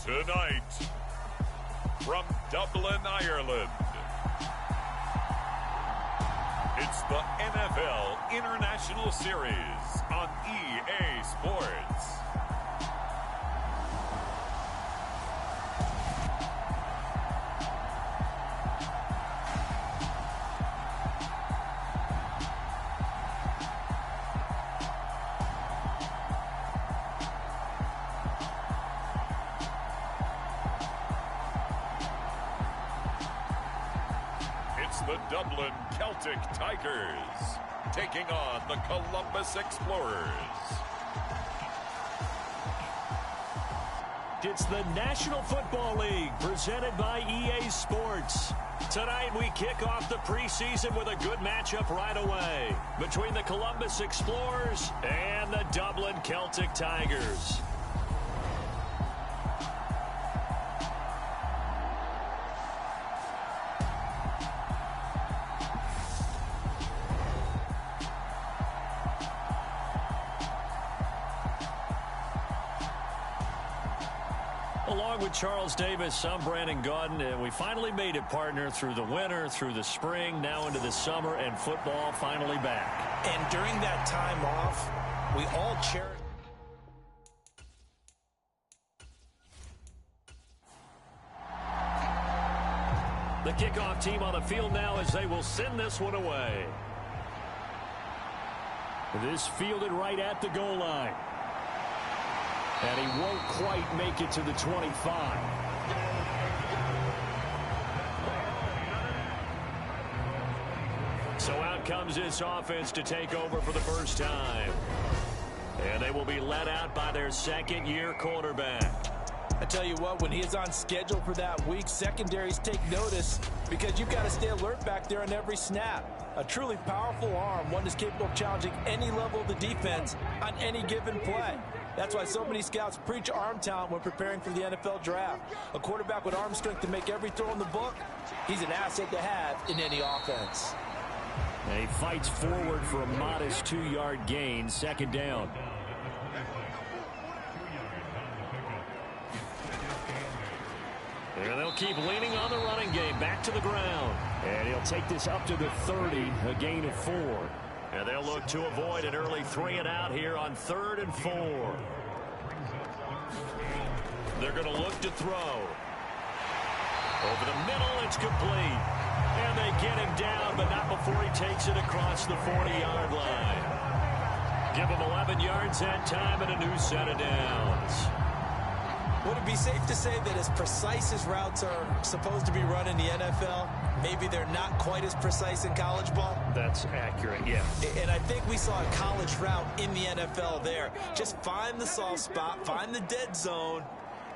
Tonight, from Dublin, Ireland, it's the NFL International Series on EA Sports. The Dublin Celtic Tigers taking on the Columbus Explorers. It's the National Football League presented by EA Sports. Tonight we kick off the preseason with a good matchup right away between the Columbus Explorers and the Dublin Celtic Tigers. Along with Charles Davis, I'm Brandon Gaudin, and we finally made it, partner, through the winter, through the spring, now into the summer, and football finally back. And during that time off, we all cherish. The kickoff team on the field now as they will send this one away. This fielded right at the goal line. And he won't quite make it to the 25. So out comes this offense to take over for the first time. And they will be led out by their second-year quarterback. I tell you what, when he is on schedule for that week, secondaries take notice because you've got to stay alert back there on every snap. A truly powerful arm, one that's capable of challenging any level of the defense on any given play. That's why so many scouts preach arm talent when preparing for the NFL draft. A quarterback with arm strength to make every throw in the book, he's an asset to have in any offense. And he fights forward for a modest 2-yard gain, second down. And they'll keep leaning on the running game, back to the ground. And he'll take this up to the 30, a gain of 4. And they'll look to avoid an early 3-and-out here on 3rd and 4. They're going to look to throw. Over the middle, it's complete. And they get him down, but not before he takes it across the 40-yard line. Give him 11 yards that time and a new set of downs. Would it be safe to say that as precise as routes are supposed to be run in the NFL, maybe they're not quite as precise in college ball? That's accurate, yeah. And I think we saw a college route in the NFL there. Just find the soft spot, find the dead zone,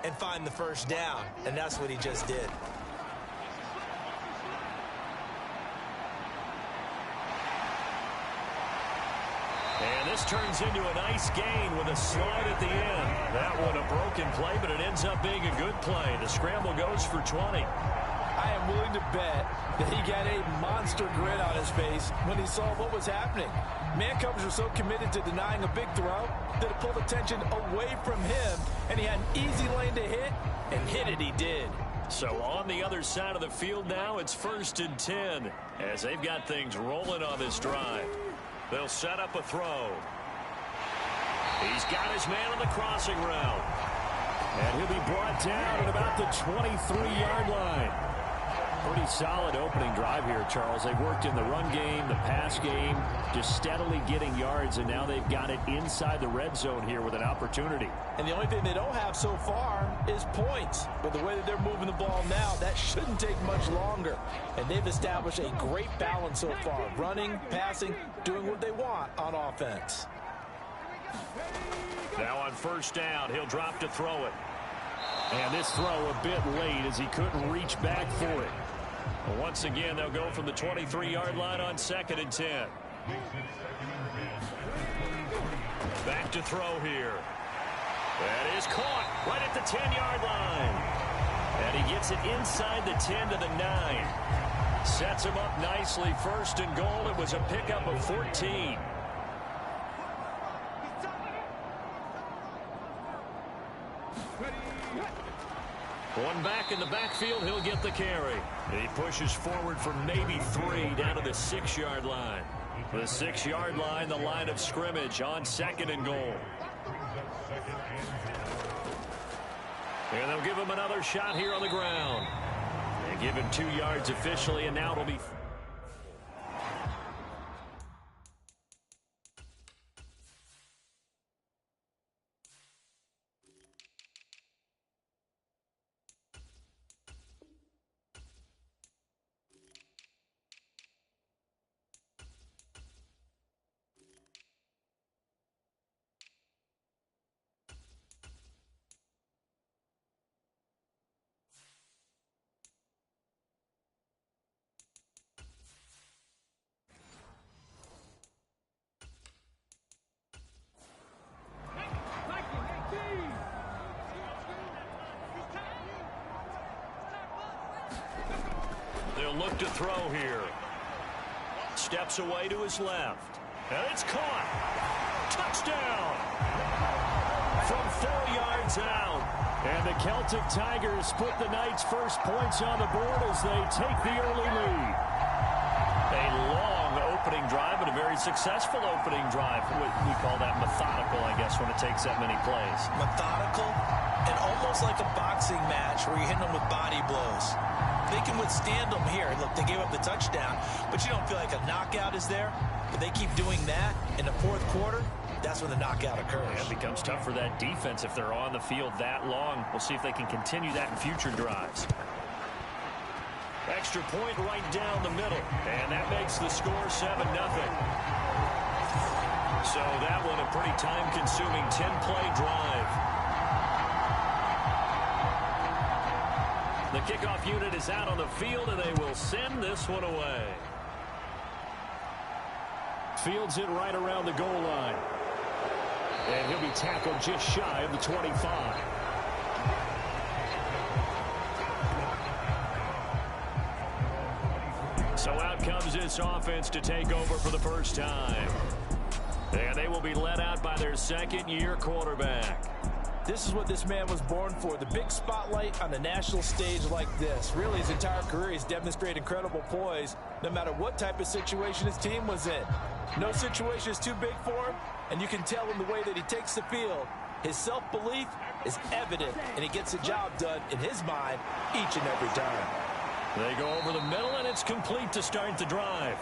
and find the first down. And that's what he just did. And this turns into a nice gain with a slide at the end. That one a broken play, but it ends up being a good play. The scramble goes for 20. I am willing to bet that he got a monster grin on his face when he saw what was happening. Man coverage was so committed to denying a big throw that it pulled attention away from him, and he had an easy lane to hit, and hit it he did. So on the other side of the field now, it's 1st and 10 as they've got things rolling on this drive. They'll set up a throw. He's got his man on the crossing route. And he'll be brought down at about the 23-yard line. Pretty solid opening drive here, Charles. They've worked in the run game, the pass game, just steadily getting yards, and now they've got it inside the red zone here with an opportunity. And the only thing they don't have so far is points. But the way that they're moving the ball now, that shouldn't take much longer. And they've established a great balance so far. Running, passing, doing what they want on offense. Now on 1st down, he'll drop to throw it. And this throw a bit late as he couldn't reach back for it. Once again, they'll go from the 23-yard line on 2nd and 10. Back to throw here. That is caught right at the 10-yard line. And he gets it inside the 10 to the 9. Sets him up nicely. 1st and goal. It was a pickup of 14. One back in the backfield, he'll get the carry. He pushes forward for maybe 3 down to the 6-yard line. The 6-yard line, the line of scrimmage on 2nd and goal. And they'll give him another shot here on the ground. They give him 2 yards officially, and now it'll be... They'll look to throw here. Steps away to his left. And it's caught. Touchdown. From 4 yards out. And the Celtic Tigers put the Knights' first points on the board as they take the early lead. A long opening drive, but a very successful opening drive. We call that methodical, I guess, when it takes that many plays. Methodical and almost like a boxing match where you're hitting them with body blows. They can withstand them here. Look, they gave up the touchdown, but you don't feel like a knockout is there. If they keep doing that in the 4th quarter, that's when the knockout occurs. Yeah, it becomes tough for that defense if they're on the field that long. We'll see if they can continue that in future drives. Extra point right down the middle, and that makes the score 7-0. So that one a pretty time-consuming 10-play drive. The kickoff unit is out on the field, and they will send this one away. Fields it right around the goal line. And he'll be tackled just shy of the 25. So out comes this offense to take over for the first time. And they will be led out by their 2nd-year quarterback. This is what this man was born for, the big spotlight on the national stage like this. Really, his entire career, he's demonstrated incredible poise, no matter what type of situation his team was in. No situation is too big for him, and you can tell in the way that he takes the field. His self-belief is evident, and he gets the job done in his mind each and every time. They go over the middle, and it's complete to start the drive.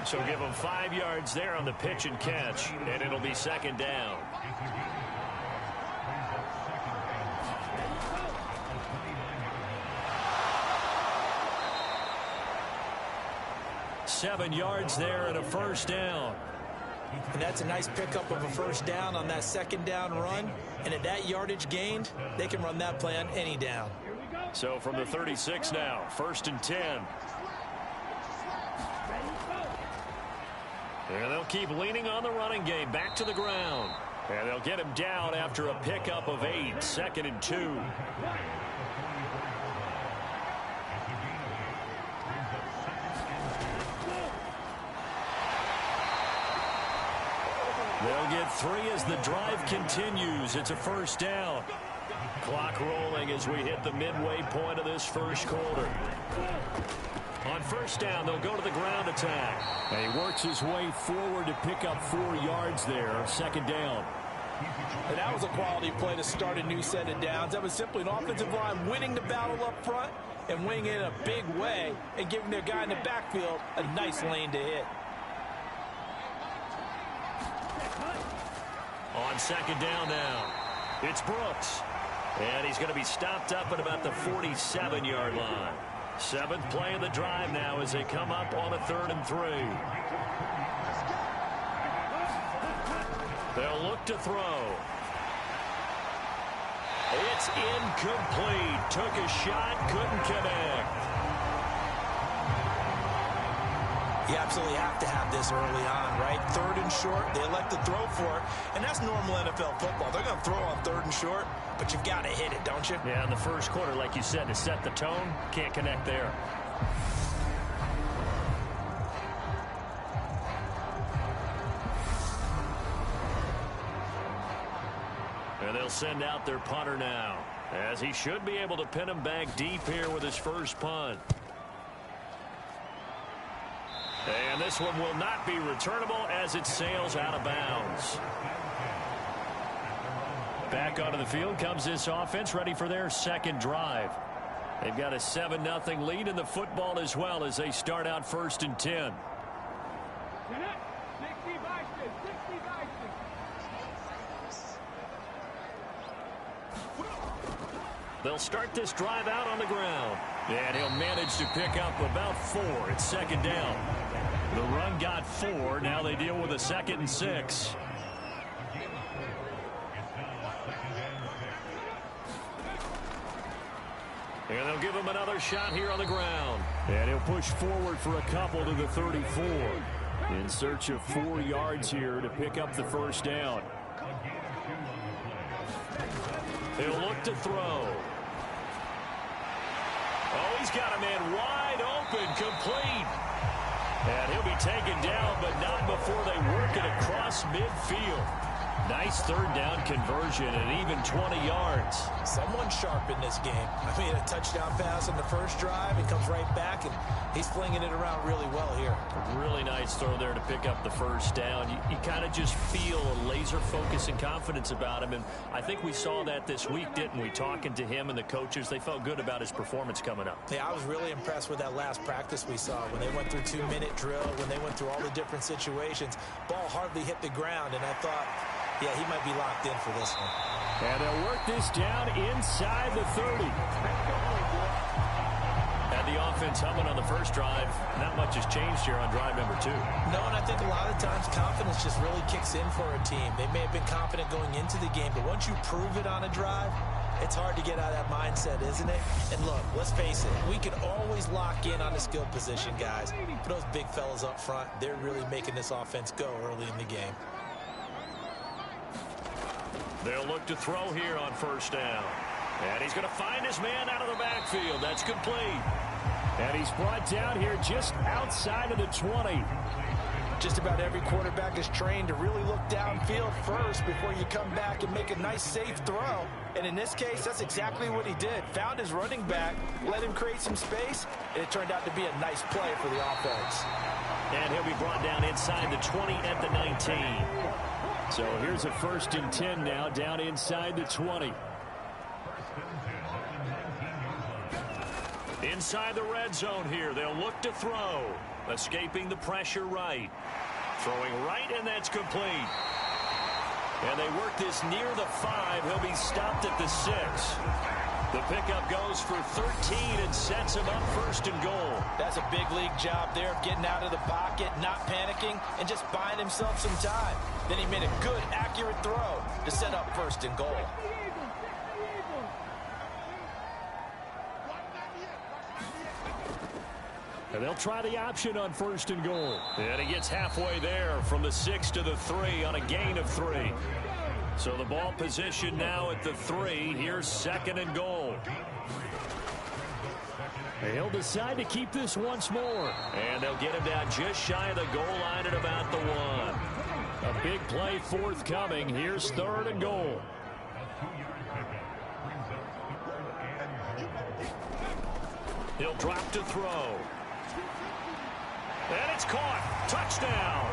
So give him 5 yards there on the pitch and catch, and it'll be 2nd down. 7 yards there and a first down. And that's a nice pickup of a first down on that 2nd down run. And at that yardage gained, they can run that play on any down. So from the 36 now, 1st and 10. And they'll keep leaning on the running game, back to the ground. And they'll get him down after a pickup of 8, 2nd and 2. They'll get 3 as the drive continues. It's a first down. Clock rolling as we hit the midway point of this first quarter. On first down, they'll go to the ground attack. And he works his way forward to pick up 4 yards there. 2nd down. And that was a quality play to start a new set of downs. That was simply an offensive line winning the battle up front and winning it in a big way and giving their guy in the backfield a nice lane to hit. On 2nd down now, it's Brooks. And he's going to be stopped up at about the 47-yard line. 7th play of the drive now as they come up on a 3rd and 3. They'll look to throw. It's incomplete. Took a shot, couldn't connect. You absolutely have to have this early on, right? 3rd and short, they elect to throw for it, and that's normal NFL football. They're going to throw on 3rd and short, but you've got to hit it, don't you? Yeah, in the first quarter, like you said, to set the tone, can't connect there. And they'll send out their punter now, as he should be able to pin him back deep here with his first punt. And this one will not be returnable as it sails out of bounds. Back onto the field comes this offense, ready for their second drive. They've got a 7-0 lead in the football as well as they start out 1st and 10. They'll start this drive out on the ground. And he'll manage to pick up about 4. It's 2nd down. The run got 4. Now they deal with a 2nd and 6. And they'll give him another shot here on the ground. And he'll push forward for a couple to the 34. In search of 4 yards here to pick up the 1st down. He'll look to throw. Oh, he's got a man wide open, complete. And he'll be taken down, but not before they work it across midfield. Nice 3rd down conversion and even 20 yards. Someone sharp in this game. I mean, a touchdown pass in the first drive. He comes right back, and he's flinging it around really well here. A really nice throw there to pick up the 1st down. You kind of just feel a laser focus and confidence about him, and I think we saw that this week, didn't we? Talking to him and the coaches, they felt good about his performance coming up. Yeah, I was really impressed with that last practice we saw when they went through 2-minute drill, when they went through all the different situations. Ball hardly hit the ground, and I thought, yeah, he might be locked in for this one. And they'll work this down inside the 30. And the offense humming on the first drive. Not much has changed here on drive number 2. No, and I think a lot of times confidence just really kicks in for a team. They may have been confident going into the game, but once you prove it on a drive, it's hard to get out of that mindset, isn't it? And look, let's face it, we can always lock in on the skill position, guys. But those big fellas up front, they're really making this offense go early in the game. They'll look to throw here on 1st down. And he's going to find his man out of the backfield. That's complete. And he's brought down here just outside of the 20. Just about every quarterback is trained to really look downfield first before you come back and make a nice, safe throw. And in this case, that's exactly what he did. Found his running back, let him create some space, and it turned out to be a nice play for the offense. And he'll be brought down inside the 20 at the 19. So here's a 1st and 10 now, down inside the 20. Inside the red zone here, they'll look to throw. Escaping the pressure right. Throwing right, and that's complete. And they work this near the 5. He'll be stopped at the 6. The pickup goes for 13 and sets him up 1st and goal. That's a big league job there of getting out of the pocket, not panicking, and just buying himself some time. Then he made a good, accurate throw to set up 1st and goal. And they'll try the option on 1st and goal. And he gets halfway there from the 6 to the 3 on a gain of 3. So the ball position now at the 3. Here's 2nd and goal. He'll decide to keep this once more. And they'll get him down just shy of the goal line at about the 1. A big play forthcoming. Here's 3rd and goal. He'll drop to throw. And it's caught. Touchdown.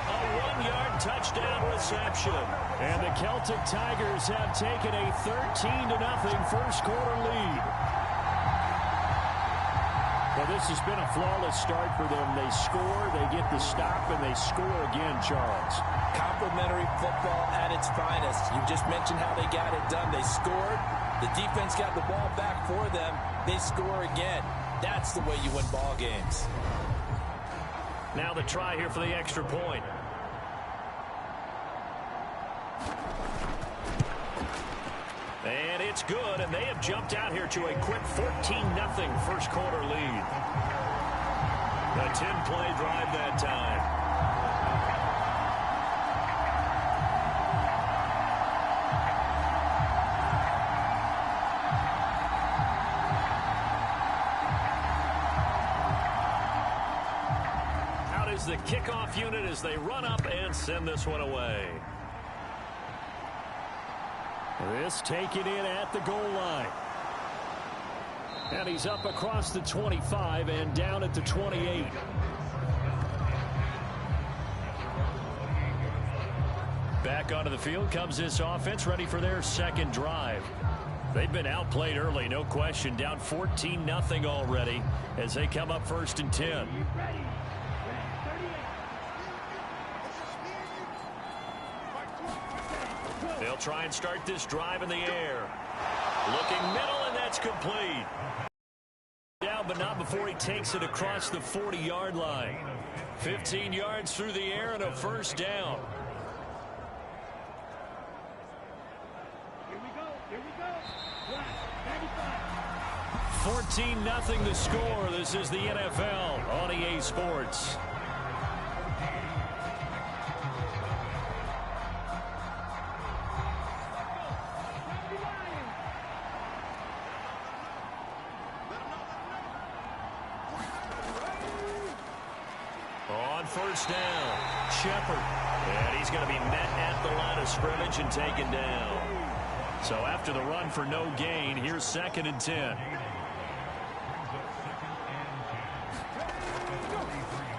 A 1-yard touchdown reception. And the Celtic Tigers have taken a 13-0 first quarter lead. Well, this has been a flawless start for them. They score, they get the stop, and they score again, Charles. Complimentary football at its finest. You just mentioned how they got it done. They scored. The defense got the ball back for them. They score again. That's the way you win ball games. Now the try here for the extra point. And it's good, and they have jumped out here to a quick 14-0 first quarter lead. A 10-play drive that time. The kickoff unit as they run up and send this one away. This taken in at the goal line. And he's up across the 25 and down at the 28. Back onto the field comes this offense, ready for their second drive. They've been outplayed early, no question. Down 14-0 already as they come up 1st and 10. They'll try and start this drive in the air. Looking middle, and that's complete. Down, but not before he takes it across the 40-yard line. 15 yards through the air and a first down. 14-0 the score. This is the NFL on EA Sports. On first down, Shepard. And he's going to be met at the line of scrimmage and taken down. So after the run for no gain, here's 2nd and 10.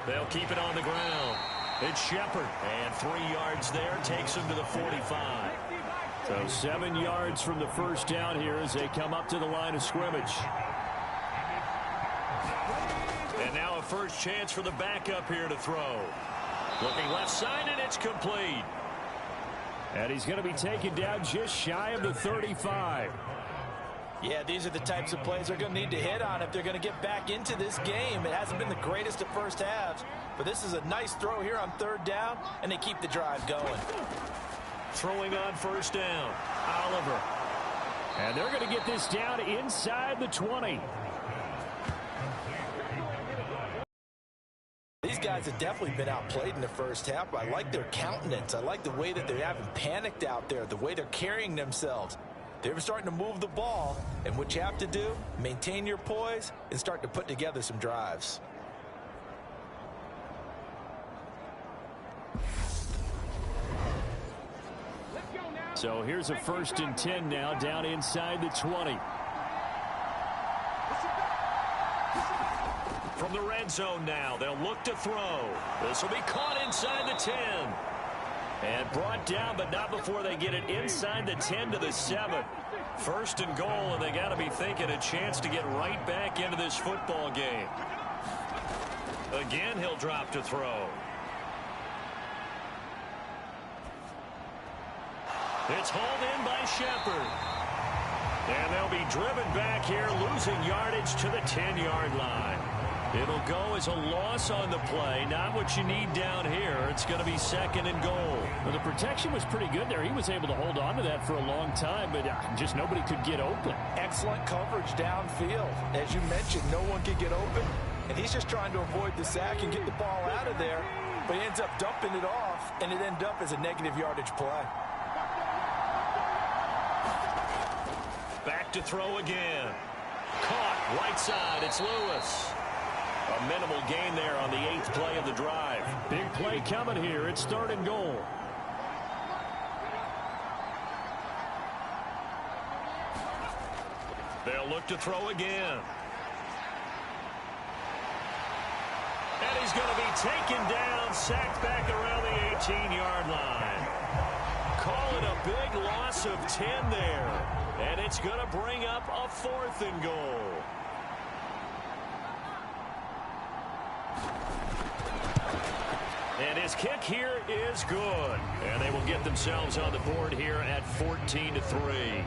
They'll keep it on the ground. It's Shepard. And 3 yards there takes him to the 45. So 7 yards from the first down here as they come up to the line of scrimmage. And now a first chance for the backup here to throw. Looking left side, and it's complete. And he's going to be taken down just shy of the 35. Yeah, these are the types of plays they're going to need to hit on if they're going to get back into this game. It hasn't been the greatest of first halves, but this is a nice throw here on 3rd down, and they keep the drive going. Throwing on first down, Oliver. And they're going to get this down inside the 20. These guys have definitely been outplayed in the first half. I like their countenance. I like the way that they haven't panicked out there, the way they're carrying themselves. They're starting to move the ball, and what you have to do, maintain your poise and start to put together some drives. So here's a 1st and 10 now down inside the 20. From the red zone now, they'll look to throw. This will be caught inside the 10. And brought down, but not before they get it inside the 10 to the 7. 1st and goal, and they got to be thinking a chance to get right back into this football game. Again, he'll drop to throw. It's hauled in by Shepard. And they'll be driven back here, losing yardage to the 10-yard line. It'll go as a loss on the play. Not what you need down here. It's going to be 2nd and goal. Well, the protection was pretty good there. He was able to hold on to that for a long time, but just nobody could get open. Excellent coverage downfield. As you mentioned, no one could get open, and he's just trying to avoid the sack and get the ball out of there, but he ends up dumping it off, and it ends up as a negative yardage play. Back to throw again. Caught right side. It's Lewis. A minimal gain there on the 8th play of the drive. Big play coming here. It's 3rd and goal. They'll look to throw again. And he's going to be taken down, sacked back around the 18-yard line. Call it a big loss of 10 there. And it's going to bring up a 4th and goal. And his kick here is good. And they will get themselves on the board here at 14-3.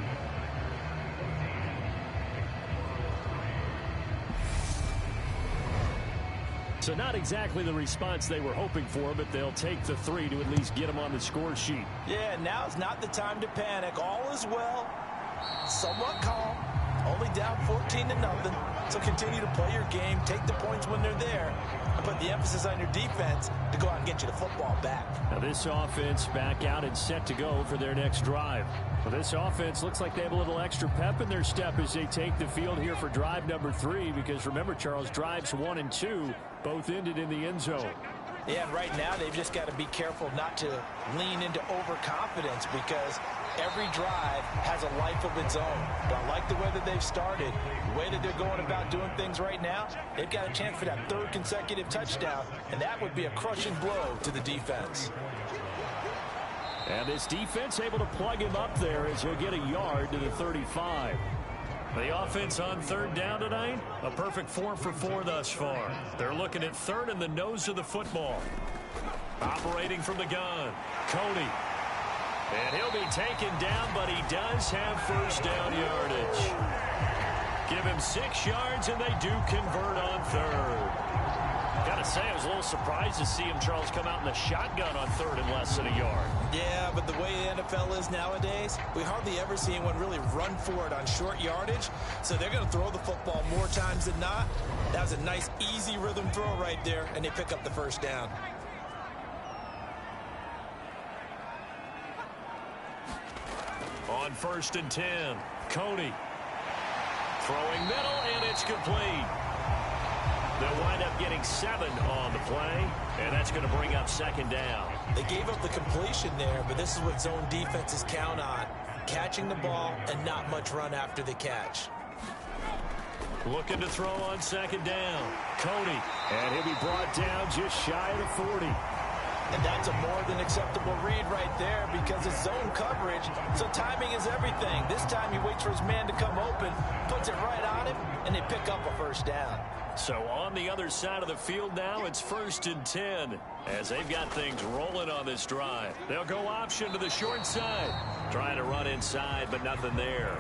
So not exactly the response they were hoping for, but they'll take the 3 to at least get them on the score sheet. Yeah, now's not the time to panic. All is well. Somewhat calm. Only down 14-0. So continue to play your game. Take the points when they're there. And put the emphasis on your defense to go out and get you the football back. Now this offense back out and set to go for their next drive. Well, this offense looks like they have a little extra pep in their step as they take the field here for drive number 3. Because remember, Charles, drives 1 and 2 both ended in the end zone. Yeah, and right now they've just got to be careful not to lean into overconfidence because every drive has a life of its own. But I like the way that they've started, the way that they're going about doing things right now. They've got a chance for that third consecutive touchdown, and that would be a crushing blow to the defense. And this defense able to plug him up there as he'll get a yard to the 35. The offense on third down tonight, a perfect 4 for 4 thus far. They're looking at third in the nose of the football. Operating from the gun, Cody. And he'll be taken down, but he does have first down yardage. Give him 6 yards, and they do convert on third. Got to say, I was a little surprised to see him, Charles, come out in the shotgun on third in less than a yard. Yeah, but the way the NFL is nowadays, we hardly ever see anyone really run for it on short yardage. So they're going to throw the football more times than not. That was a nice, easy rhythm throw right there, and they pick up the first down. On 1st and 10, Cody. Throwing middle, and it's complete. They'll wind up getting 7 on the play, and that's going to bring up 2nd down. They gave up the completion there, but this is what zone defenses count on. Catching the ball and not much run after the catch. Looking to throw on 2nd down. Cody. And he'll be brought down just shy of the 40. And that's a more than acceptable read right there because it's zone coverage, so timing is everything. This time he waits for his man to come open, puts it right on him, and they pick up a first down. So on the other side of the field now, it's 1st and 10 as they've got things rolling on this drive. They'll go option to the short side. Trying to run inside, but nothing there.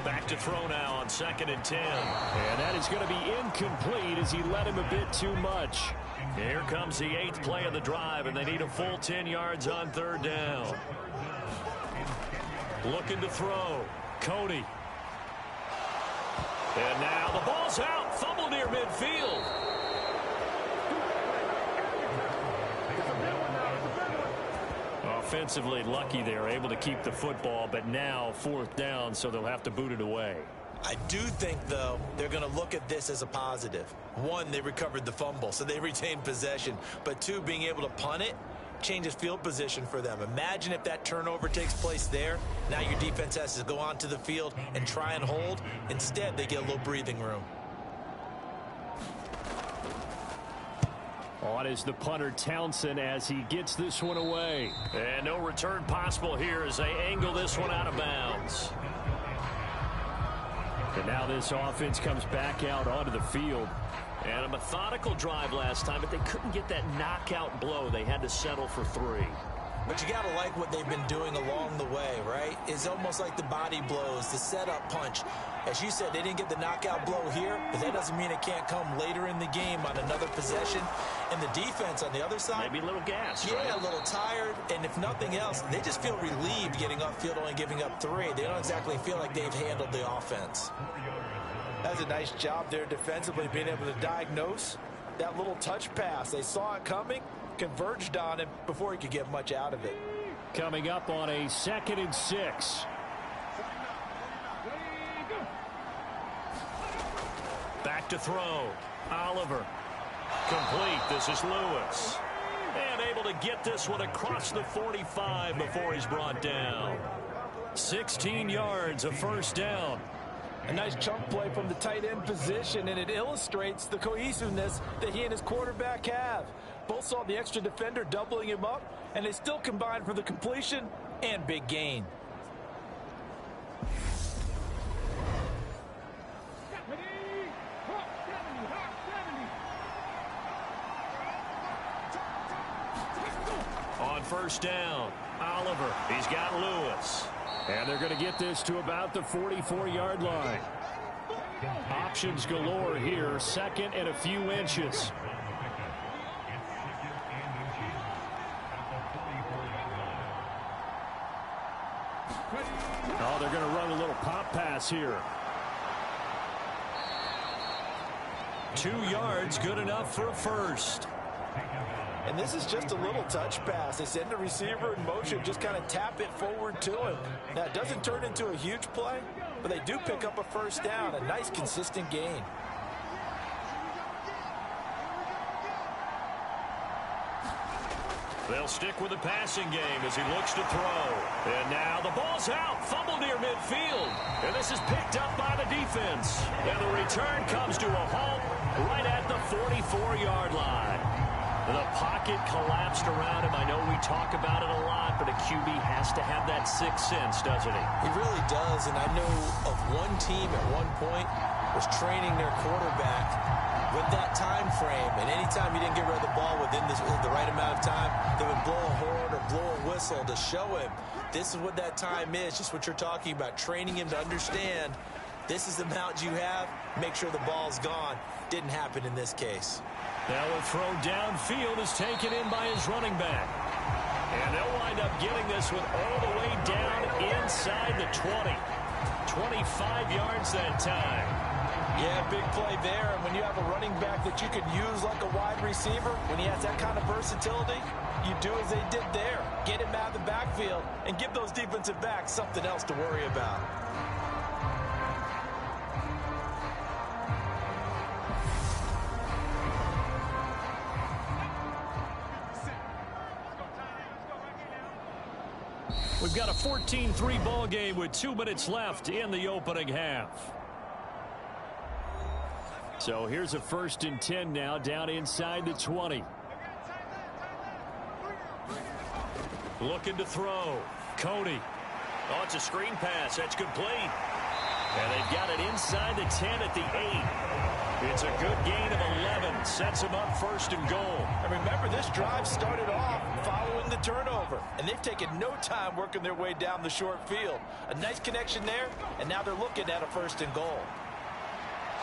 Back to throw now on 2nd and 10. And that is going to be incomplete as he led him a bit too much. Here comes the 8th play of the drive, and they need a full 10 yards on 3rd down. Looking to throw. Cody. And now the ball's out. Fumble near midfield. Offensively lucky they're able to keep the football, but now 4th down, so they'll have to boot it away. I do think, though, they're going to look at this as a positive. 1, they recovered the fumble, so they retained possession. But 2, being able to punt it changes field position for them. Imagine if that turnover takes place there. Now your defense has to go onto the field and try and hold. Instead, they get a little breathing room. On is the punter Townsend as he gets this one away. And no return possible here as they angle this one out of bounds. And now this offense comes back out onto the field. And a methodical drive last time, but they couldn't get that knockout blow. They had to settle for 3. But you got to like what they've been doing along the way, right? It's almost like the body blows, the setup punch. As you said, they didn't get the knockout blow here, but that doesn't mean it can't come later in the game on another possession. And the defense on the other side, maybe a little gas, yeah, right? A little tired. And if nothing else, they just feel relieved getting upfield, only giving up 3. They don't exactly feel like they've handled the offense. That's a nice job there defensively, being able to diagnose that little touch pass. They saw it coming, converged on him before he could get much out of it. Coming up on a 2nd and 6. Back to throw. Oliver. Complete. This is Lewis. And able to get this one across the 45 before he's brought down. 16 yards, a first down. A nice chunk play from the tight end position, and it illustrates the cohesiveness that he and his quarterback have. Both saw the extra defender doubling him up, and they still combined for the completion and big gain. On 1st down, Oliver. He's got Lewis. And they're going to get this to about the 44-yard line. Options galore here. 2nd and a few inches. Oh, they're going to run a little pop pass here. 2 yards, good enough for a first. And this is just a little touch pass. They send the receiver in motion, just kind of tap it forward to him. Now, it doesn't turn into a huge play, but they do pick up a first down. A nice, consistent gain. They'll stick with the passing game as he looks to throw. And now the ball's out. Fumble near midfield. And this is picked up by the defense. And the return comes to a halt right at the 44-yard line. The pocket collapsed around him. I know we talk about it a lot, but a QB has to have that sixth sense, doesn't he? He really does, and I know of one team at one point was training their quarterback with that time frame, and anytime he didn't get rid of the ball within the right amount of time, they would blow a horn or blow a whistle to show him this is what that time is, just what you're talking about, training him to understand this is the amount you have, make sure the ball's gone. Didn't happen in this case. Now a throw downfield is taken in by his running back. And they'll wind up getting this one all the way down inside the 20. 25 yards that time. Yeah, big play there. And when you have a running back that you could use like a wide receiver, when he has that kind of versatility, you do as they did there. Get him out of the backfield and give those defensive backs something else to worry about. We've got a 14-3 ball game with 2 minutes left in the opening half. So here's a 1st and 10 now down inside the 20. Looking to throw. Coney. Oh, it's a screen pass. That's complete. And they've got it inside the 10 at the 8. It's a good gain of 11. Sets them up 1st and goal. And remember, this drive started off following the turnover. And they've taken no time working their way down the short field. A nice connection there, and now they're looking at a 1st and goal.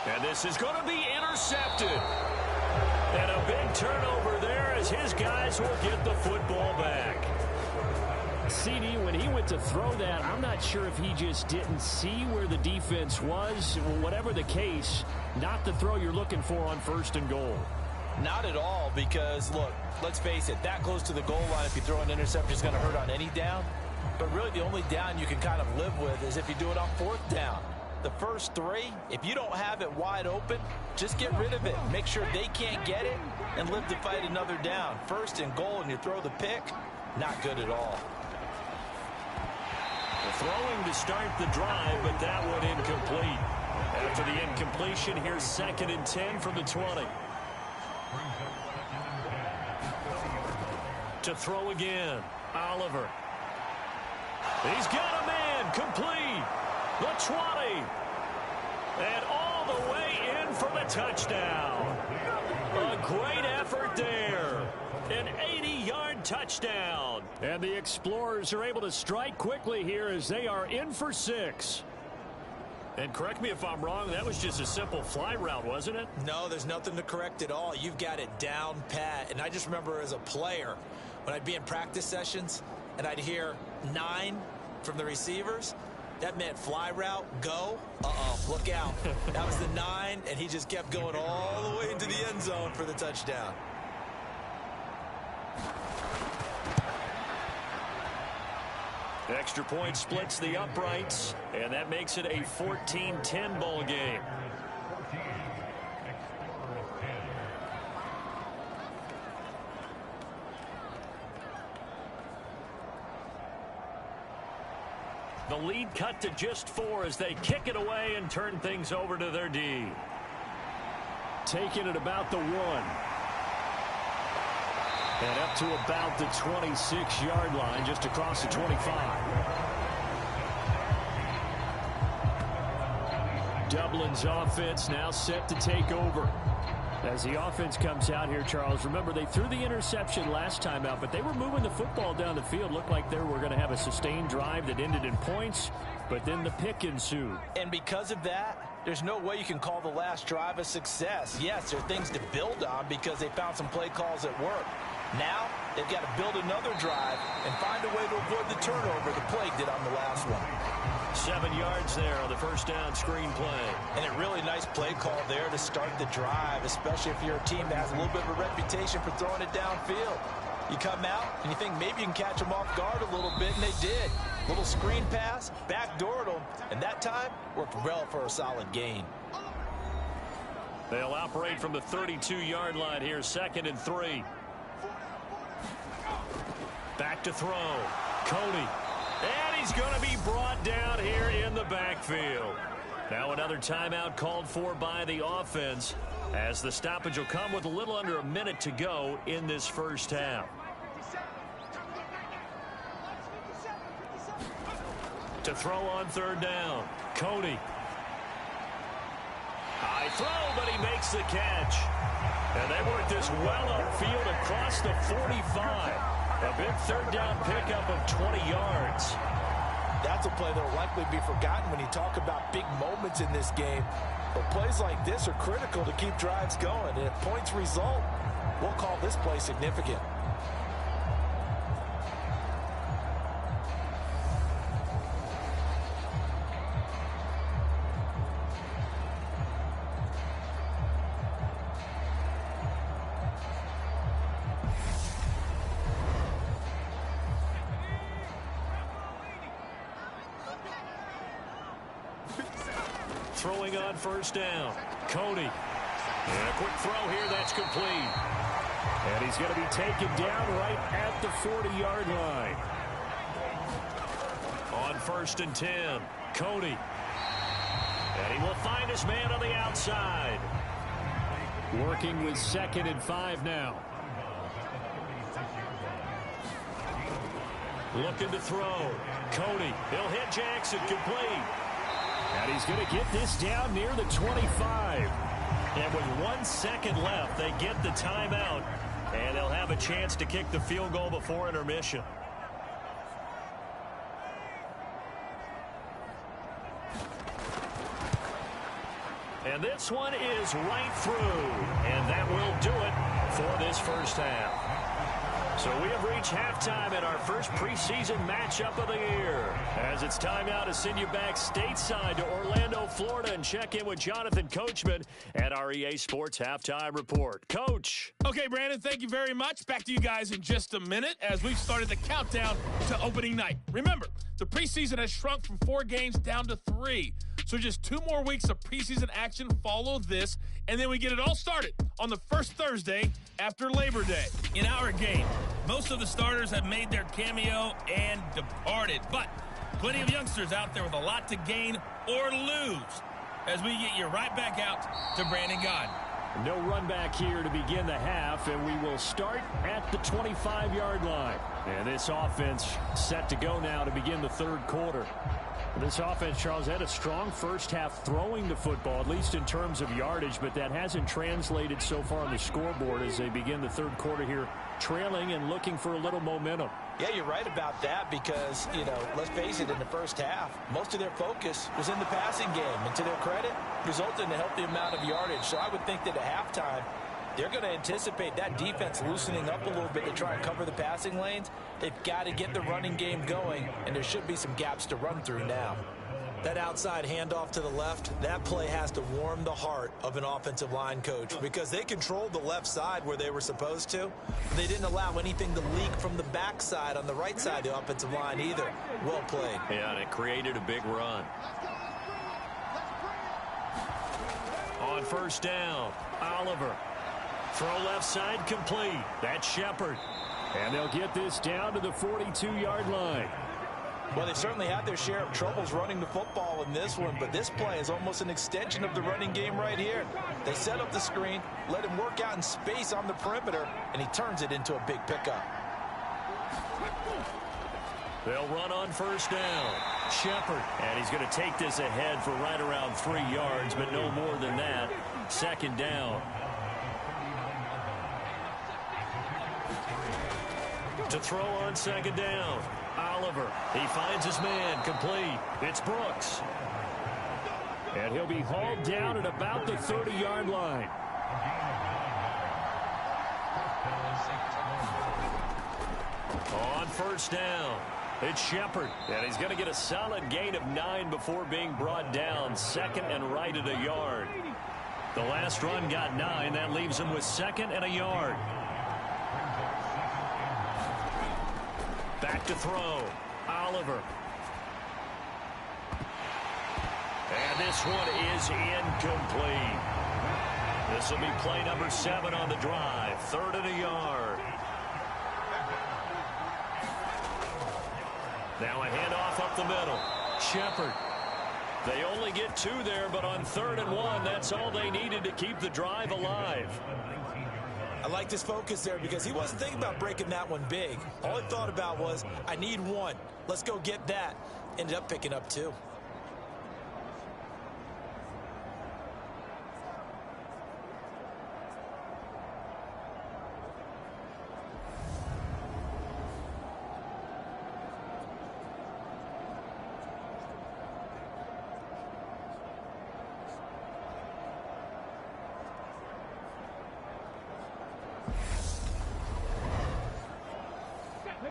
And this is going to be intercepted. And a big turnover there as his guys will get the football back. CD, when he went to throw that, I'm not sure if he just didn't see where the defense was. Whatever the case, not the throw you're looking for on 1st and goal. Not at all, because, look, let's face it, that close to the goal line, if you throw an interception, is going to hurt on any down. But really the only down you can kind of live with is if you do it on 4th down. The first 3, if you don't have it wide open, just get rid of it. Make sure they can't get it and live to fight another down. 1st and goal and you throw the pick, not good at all. Throwing to start the drive, but that one incomplete. After the incompletion, here's 2nd and 10 from the 20. To throw again, Oliver. He's got a man, complete. The 20. And all the way in for the touchdown. A great effort there. An 80-yard touchdown. And the Explorers are able to strike quickly here as they are in for 6. And correct me if I'm wrong, that was just a simple fly route, wasn't it? No, there's nothing to correct at all. You've got it down pat. And I just remember as a player, when I'd be in practice sessions and I'd hear 9 from the receivers, that meant fly route, go. Look out. That was the 9, and he just kept going all the way into the end zone for the touchdown. Extra point splits the uprights, and that makes it a 14-10 ball game. The lead cut to just 4 as they kick it away and turn things over to their D. Taking it about the 1. And up to about the 26-yard line, just across the 25. Dublin's offense now set to take over. As the offense comes out here, Charles, remember they threw the interception last time out, but they were moving the football down the field. Looked like they were going to have a sustained drive that ended in points, but then the pick ensued. And because of that, there's no way you can call the last drive a success. Yes, there are things to build on because they found some play calls that work. Now, they've got to build another drive and find a way to avoid the turnover the play did on the last one. 7 yards there on the first down screen play. And a really nice play call there to start the drive, especially if you're a team that has a little bit of a reputation for throwing it downfield. You come out and you think maybe you can catch them off guard a little bit, and they did. Little screen pass, backdoored them, and that time worked well for a solid gain. They'll operate from the 32-yard line here, 2nd and 3. Back to throw. Cody. And he's going to be brought down here in the backfield. Now another timeout called for by the offense, as the stoppage will come with a little under a minute to go in this first half. To throw on third down. Cody. High throw, but he makes the catch. And they work this well upfield across the 45. A big third down pickup of 20 yards. That's a play that will likely be forgotten when you talk about big moments in this game. But plays like this are critical to keep drives going. And if points result, we'll call this play significant. Throwing on first down. Cody. And a quick throw here that's complete. And he's going to be taken down right at the 40-yard line. On 1st and 10. Cody. And he will find his man on the outside. Working with 2nd and 5 now. Looking to throw. Cody. He'll hit Jackson. Complete. And he's going to get this down near the 25. And with 1 second left, they get the timeout. And they'll have a chance to kick the field goal before intermission. And this one is right through. And that will do it for this first half. So we have reached halftime in our first preseason matchup of the year. As it's time now to send you back stateside to Orlando, Florida, and check in with Jonathan Coachman at our EA Sports Halftime Report. Coach. Okay, Brandon, thank you very much. Back to you guys in just a minute as we've started the countdown to opening night. Remember, the preseason has shrunk from 4 games down to 3. So just 2 more weeks of preseason action follow this, and then we get it all started on the first Thursday after Labor Day. In our game, most of the starters have made their cameo and departed, but plenty of youngsters out there with a lot to gain or lose as we get you right back out to Brandon God. No run back here to begin the half, and we will start at the 25-yard line. And this offense set to go now to begin the third quarter. This offense, Charles, had a strong first half throwing the football, at least in terms of yardage, but that hasn't translated so far on the scoreboard as they begin the third quarter here, trailing and looking for a little momentum. Yeah, you're right about that because, let's face it, in the first half, most of their focus was in the passing game. And to their credit, resulted in a healthy amount of yardage. So I would think that at halftime, they're going to anticipate that defense loosening up a little bit to try and cover the passing lanes. They've got to get the running game going, and there should be some gaps to run through now. That outside handoff to the left, that play has to warm the heart of an offensive line coach because they controlled the left side where they were supposed to. They didn't allow anything to leak from the backside on the right side of the offensive line either. Well played. Yeah, and it created a big run. On first down, Oliver. Throw left side complete. That's Shepard. And they'll get this down to the 42-yard line. Well, they certainly had their share of troubles running the football in this one, but this play is almost an extension of the running game right here. They set up the screen, let him work out in space on the perimeter, and he turns it into a big pickup. They'll run on first down. Shepard. And he's going to take this ahead for right around 3 yards, but no more than that. Second down. To throw on second down. Oliver. He finds his man. Complete. It's Brooks. And he'll be hauled down at about the 30-yard line. On first down, it's Shepard. And he's going to get a solid gain of 9 before being brought down. Second and right at a yard. The last run got 9. That leaves him with second and a yard. Back to throw. Oliver. And this one is incomplete. This will be play number 7 on the drive. 3rd and a yard. Now a handoff up the middle. Shepard. They only get 2 there, but on 3rd and 1, that's all they needed to keep the drive alive. I like his focus there because he wasn't thinking about breaking that one big. All he thought about was, I need 1. Let's go get that. Ended up picking up 2.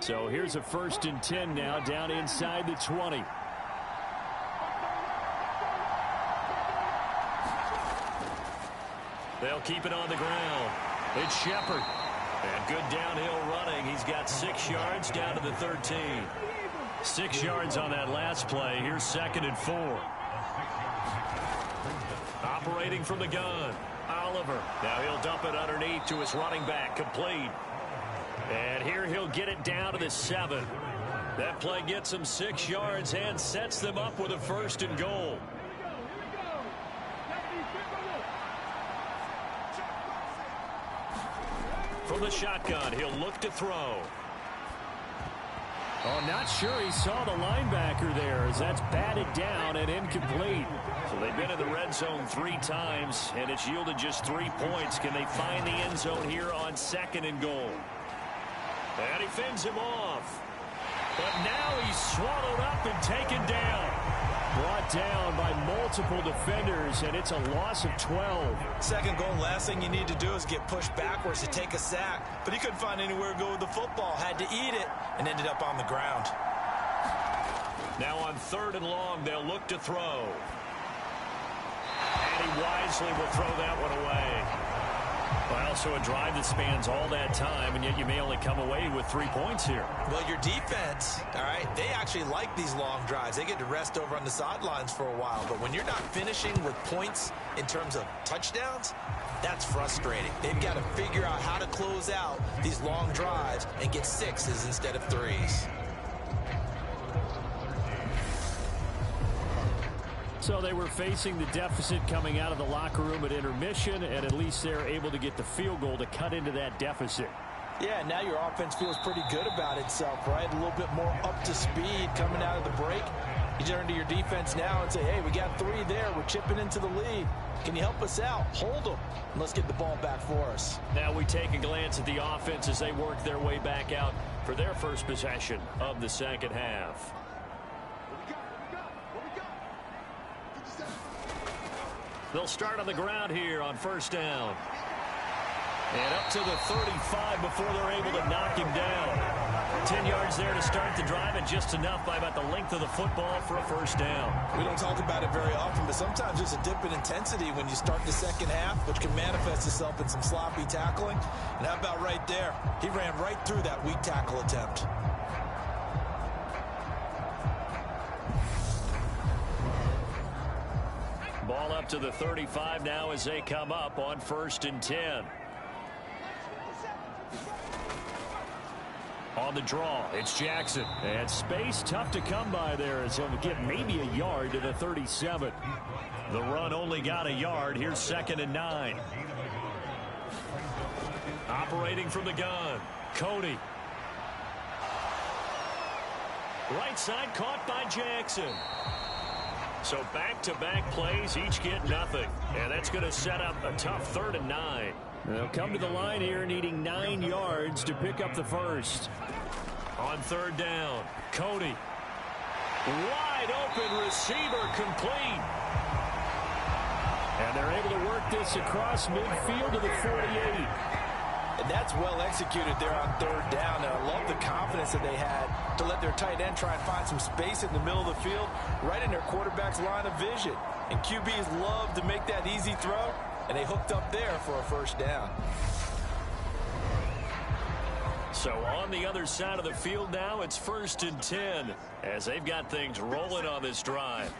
So here's a 1st and 10 now, down inside the 20. They'll keep it on the ground. It's Shepard. And good downhill running. He's got 6 yards down to the 13. 6 yards on that last play. Here's 2nd and 4. Operating from the gun. Oliver. Now he'll dump it underneath to his running back. Complete. And here he'll get it down to the 7. That play gets him 6 yards and sets them up with a 1st and goal. From the shotgun, he'll look to throw. Oh, not sure he saw the linebacker there as that's batted down and incomplete. So they've been in the red zone 3 times, and it's yielded just 3 points. Can they find the end zone here on 2nd and goal? And he fends him off. But now he's swallowed up and taken down. Brought down by multiple defenders, and it's a loss of 12. 2nd goal, last thing you need to do is get pushed backwards to take a sack. But he couldn't find anywhere to go with the football. Had to eat it and ended up on the ground. Now on 3rd and long, they'll look to throw. And he wisely will throw that one away. Well, so a drive that spans all that time, and yet you may only come away with 3 points here. Well, your defense, all right, they actually like these long drives. They get to rest over on the sidelines for a while. But when you're not finishing with points in terms of touchdowns, that's frustrating. They've got to figure out how to close out these long drives and get 6s instead of 3s. So they were facing the deficit coming out of the locker room at intermission, and at least they're able to get the field goal to cut into that deficit. Yeah, now your offense feels pretty good about itself, right? A little bit more up to speed coming out of the break. You turn to your defense now and say, hey, we got 3 there. We're chipping into the lead. Can you help us out? Hold them, and let's get the ball back for us. Now we take a glance at the offense as they work their way back out for their first possession of the 2nd half. They'll start on the ground here on 1st down. And up to the 35 before they're able to knock him down. 10 yards there to start the drive, and just enough by about the length of the football for a 1st down. We don't talk about it very often, but sometimes there's a dip in intensity when you start the 2nd half, which can manifest itself in some sloppy tackling. And how about right there? He ran right through that weak tackle attempt. Ball up to the 35 now as they come up on 1st and 10. On the draw, it's Jackson. And space tough to come by there as he'll get maybe a yard to the 37. The run only got a yard. Here's 2nd and 9. Operating from the gun, Cody. Right side caught by Jackson. So back-to-back plays, each get nothing. And that's going to set up a tough 3rd and 9. They'll come to the line here needing 9 yards to pick up the 1st. On 3rd down, Cody. Wide open receiver, complete. And they're able to work this across midfield to the 48. And that's well executed there on 3rd down. And I love the confidence that they had to let their tight end try and find some space in the middle of the field, right in their quarterback's line of vision. And QBs love to make that easy throw, and they hooked up there for a 1st down. So on the other side of the field now, it's 1st and 10 as they've got things rolling on this drive.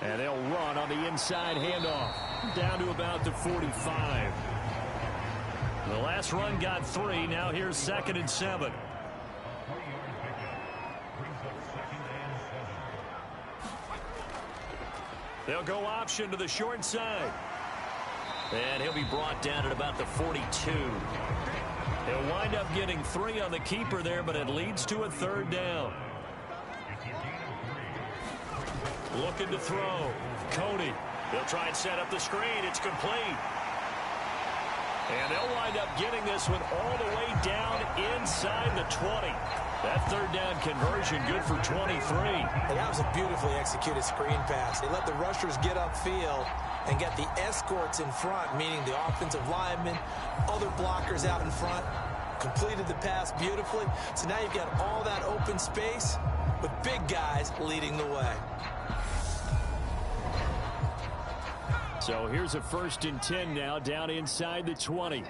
And they'll run on the inside handoff down to about the 45. The last run got 3. Now here's 2nd and 7. They'll go option to the short side. And he'll be brought down at about the 42. He'll wind up getting 3 on the keeper there, but it leads to a 3rd down. Looking to throw. Cody. They'll try and set up the screen. It's complete. And they'll wind up getting this one all the way down inside the 20. That 3rd down conversion good for 23. And that was a beautifully executed screen pass. They let the rushers get upfield and get the escorts in front, meaning the offensive linemen, other blockers out in front, completed the pass beautifully. So now you've got all that open space with big guys leading the way. So here's a 1st and 10 now, down inside the 20.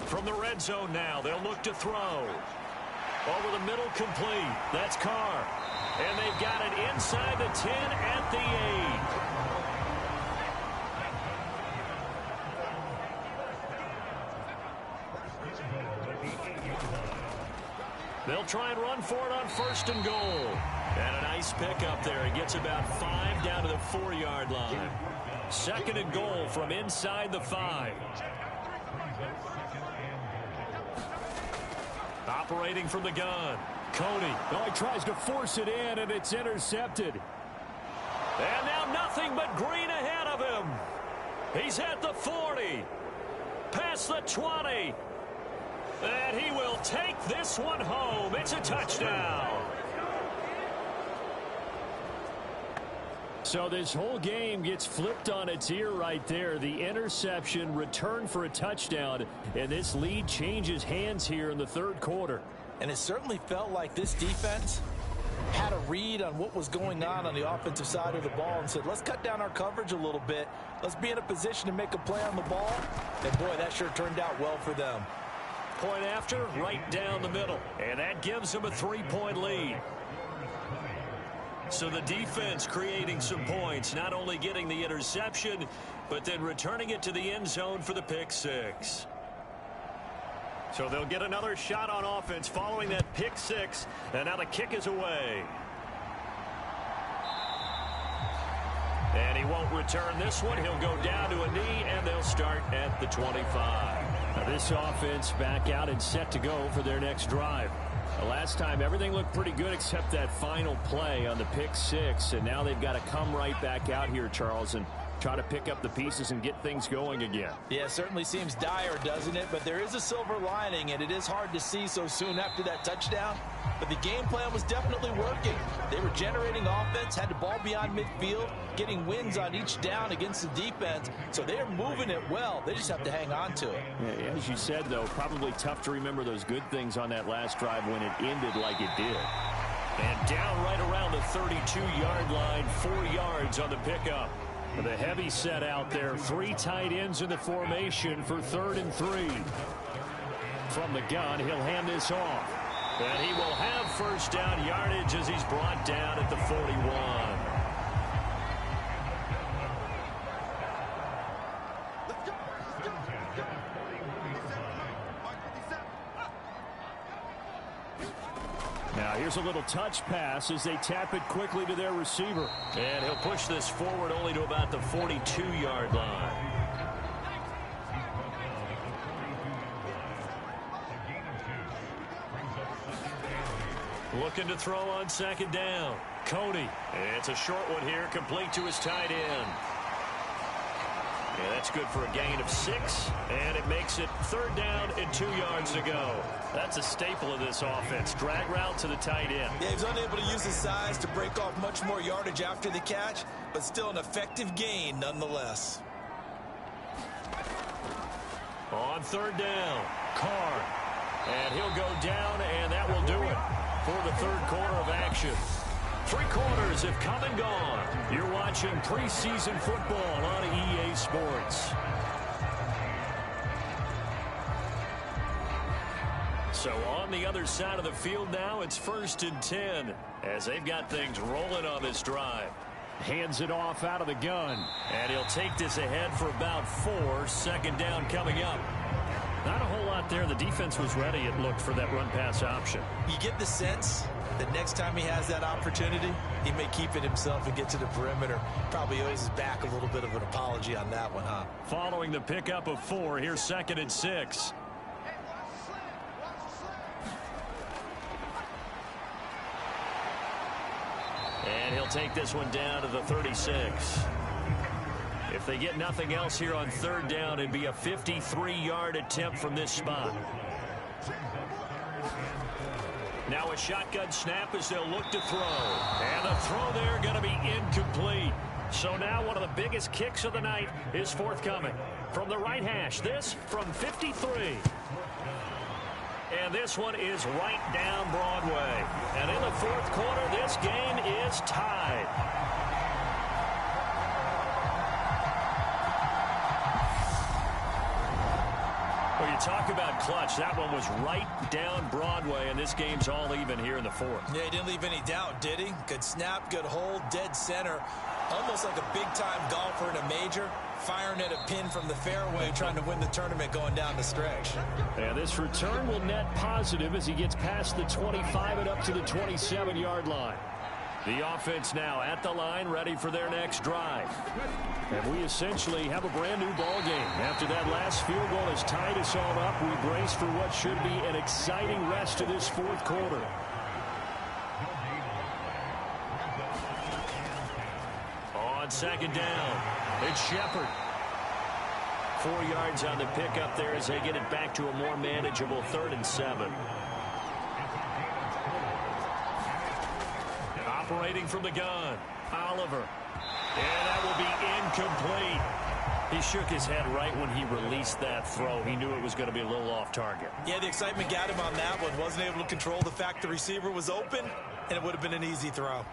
From the red zone now, they'll look to throw. Over the middle, complete. That's Carr. And they've got it inside the 10 at the 8. They'll try and run for it on 1st and goal. And a nice pickup there. He gets about 5 down to the 4-yard line. 2nd and goal from inside the 5. Operating from the gun. Cody. Oh, he tries to force it in, and it's intercepted. And now nothing but green ahead of him. He's at the 40. Past the 20. And he will take this one home. It's a touchdown. So this whole game gets flipped on its ear right there. The interception, return for a touchdown, and this lead changes hands here in the 3rd quarter. And it certainly felt like this defense had a read on what was going on the offensive side of the ball and said, let's cut down our coverage a little bit. Let's be in a position to make a play on the ball. And, boy, that sure turned out well for them. Point after, right down the middle. And that gives them a 3-point lead. So the defense creating some points, not only getting the interception, but then returning it to the end zone for the pick 6. So they'll get another shot on offense following that pick 6, and now the kick is away. And he won't return this one. He'll go down to a knee, and they'll start at the 25. Now this offense back out and set to go for their next drive. Last time, everything looked pretty good except that final play on the pick 6. And now they've got to come right back out here, Charles, and try to pick up the pieces and get things going again. Yeah, it certainly seems dire, doesn't it? But there is a silver lining, and it is hard to see so soon after that touchdown. But the game plan was definitely working. They were generating offense, had the ball beyond midfield, getting wins on each down against the defense. So they are moving it well. They just have to hang on to it. Yeah, as you said, though, probably tough to remember those good things on that last drive when it ended like it did. And down right around the 32-yard line, 4 yards on the pickup. The heavy set out there, 3 tight ends in the formation for 3rd and 3. From the gun, he'll hand this off. And he will have 1st down yardage as he's brought down at the 41. Now here's a little touch pass as they tap it quickly to their receiver. And he'll push this forward only to about the 42-yard line. Looking to throw on 2nd down. Cody. It's a short one here, complete to his tight end. Yeah, that's good for a gain of 6, and it makes it 3rd down and 2 yards to go. That's a staple of this offense. Drag route to the tight end. Yeah, he was unable to use his size to break off much more yardage after the catch, but still an effective gain nonetheless. On 3rd down, Carr. And he'll go down, and that will do it for the 3rd quarter of action. 3 quarters have come and gone. You're watching preseason football on EA Sports. So on the other side of the field now, it's 1st and 10 as they've got things rolling on this drive. Hands it off out of the gun. And he'll take this ahead for about 4. 2nd down coming up. Not a whole lot right there. The defense was ready, it looked, for that run-pass option. You get the sense that next time he has that opportunity, he may keep it himself and get to the perimeter. Probably owes his back a little bit of an apology on that one, huh? Following the pickup of 4, here's 2nd and 6. And he'll take this one down to the 36. If they get nothing else here on 3rd down, it'd be a 53-yard attempt from this spot. Now a shotgun snap as they'll look to throw. And the throw there going to be incomplete. So now one of the biggest kicks of the night is forthcoming. From the right hash, this from 53. And this one is right down Broadway. And in the 4th quarter, this game is tied. Well, you talk about clutch. That one was right down Broadway, and this game's all even here in the 4th. Yeah, he didn't leave any doubt, did he? Good snap, good hold, dead center. Almost like a big-time golfer in a major, firing at a pin from the fairway, trying to win the tournament going down the stretch. And this return will net positive as he gets past the 25 and up to the 27-yard line. The offense now at the line, ready for their next drive. And we essentially have a brand-new ball game. After that last field goal has tied us all up, we brace for what should be an exciting rest of this 4th quarter. On 2nd down, it's Shepard. 4 yards on the pickup there as they get it back to a more manageable 3rd and 7. Operating from the gun, Oliver. And that will be incomplete. He shook his head right when he released that throw. He knew it was going to be a little off target. Yeah, the excitement got him on that one. Wasn't able to control the fact the receiver was open, and it would have been an easy throw.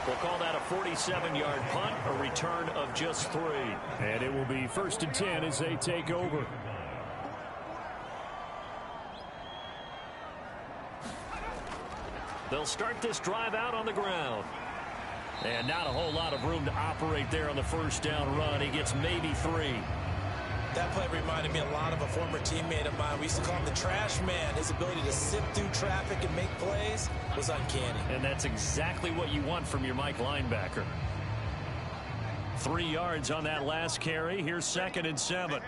We'll call that a 47-yard punt, a return of just 3. And it will be 1st and 10 as they take over. They'll start this drive out on the ground. And not a whole lot of room to operate there on the 1st down run. He gets maybe 3. That play reminded me a lot of a former teammate of mine. We used to call him the trash man. His ability to sift through traffic and make plays was uncanny. And that's exactly what you want from your Mike linebacker. 3 yards on that last carry. Here's 2nd and 7.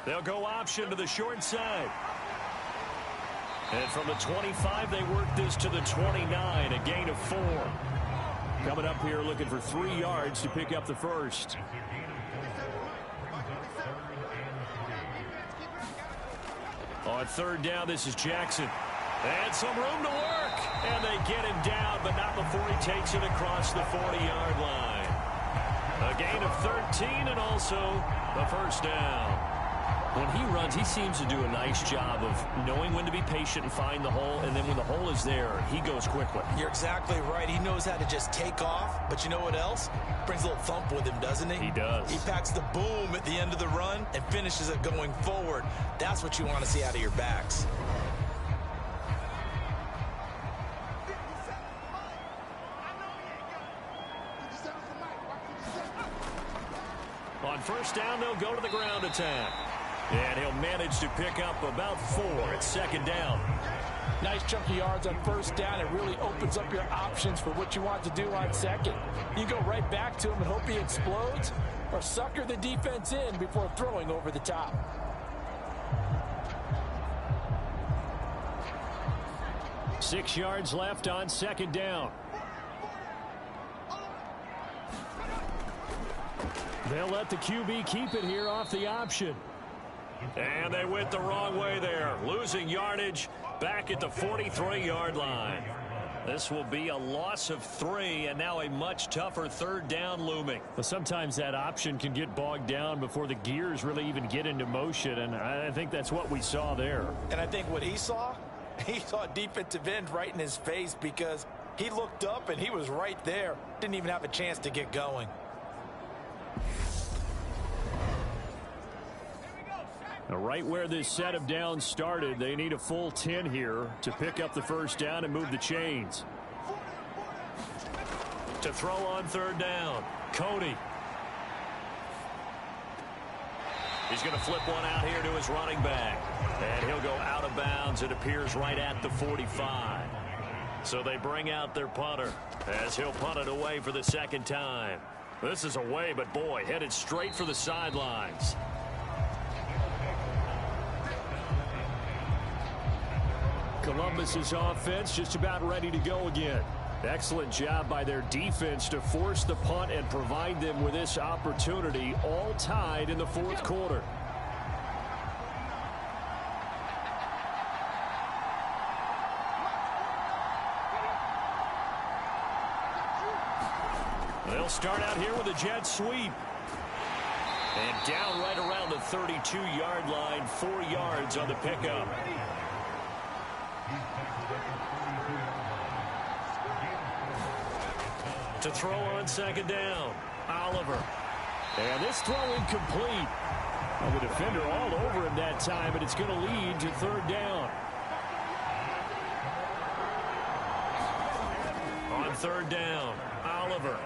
They'll go option to the short side. And from the 25, they work this to the 29, a gain of 4. Coming up here looking for 3 yards to pick up the 1st. On 3rd down, this is Jackson. And some room to work. And they get him down, but not before he takes it across the 40-yard line. A gain of 13 and also the 1st down. When he runs, he seems to do a nice job of knowing when to be patient and find the hole, and then when the hole is there, he goes quickly. You're exactly right. He knows how to just take off, but you know what else? Brings a little thump with him, doesn't he? He does. He packs the boom at the end of the run and finishes it going forward. That's what you want to see out of your backs. On 1st down, they'll go to the ground attack. And he'll manage to pick up about 4 at 2nd down. Nice chunky yards on 1st down. It really opens up your options for what you want to do on 2nd. You go right back to him and hope he explodes, or sucker the defense in before throwing over the top. Six yards left on 2nd down. They'll let the QB keep it here off the option. And they went the wrong way there, losing yardage back at the 43-yard line. This will be a loss of 3, and now a much tougher 3rd down looming. But sometimes that option can get bogged down before the gears really even get into motion, and I think that's what we saw there. And I think what he saw defensive end right in his face, because he looked up and he was right there. Didn't even have a chance to get going. Now, right where this set of downs started, they need a full 10 here to pick up the 1st down and move the chains. To throw on third down, Cody. He's going to flip one out here to his running back. And he'll go out of bounds. It appears right at the 45. So they bring out their punter as he'll punt it away for the second time. This is away, but boy, headed straight for the sidelines. Columbus's offense just about ready to go again. Excellent job by their defense to force the punt and provide them with this opportunity, all tied in the fourth quarter. They'll start out here with a jet sweep. And down right around the 32-yard line, 4 yards on the pickup. To throw on second down, Oliver. And this throw incomplete. Well, the defender all over him that time, but it's going to lead to third down. On third down, Oliver.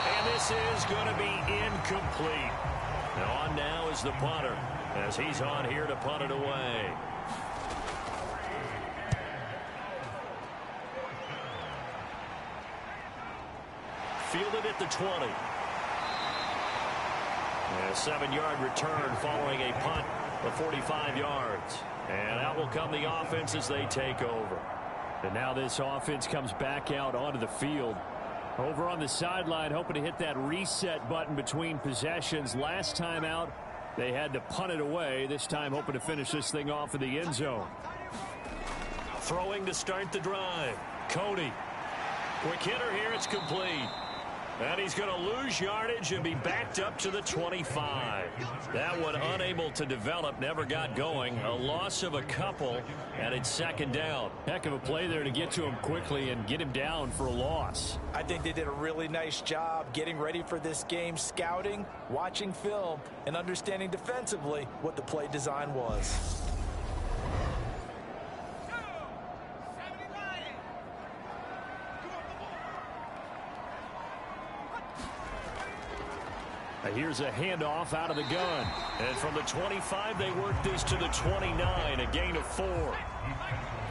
And this is going to be incomplete. Now on now is the punter, as he's on here to punt it away. Fielded at the 20. And a 7-yard return following a punt of 45 yards. And out will come the offense as they take over. And now this offense comes back out onto the field. Over on the sideline, hoping to hit that reset button between possessions. Last time out, they had to punt it away. This time, hoping to finish this thing off in the end zone. Throwing to start the drive. Cody. Quick hitter here. It's complete. And he's going to lose yardage and be backed up to the 25. That one unable to develop, never got going. A loss of a couple, and it's second down. Heck of a play there to get to him quickly and get him down for a loss. I think they did a really nice job getting ready for this game, scouting, watching film, and understanding defensively what the play design was. Here's a handoff out of the gun. And from the 25, they work this to the 29, a gain of 4.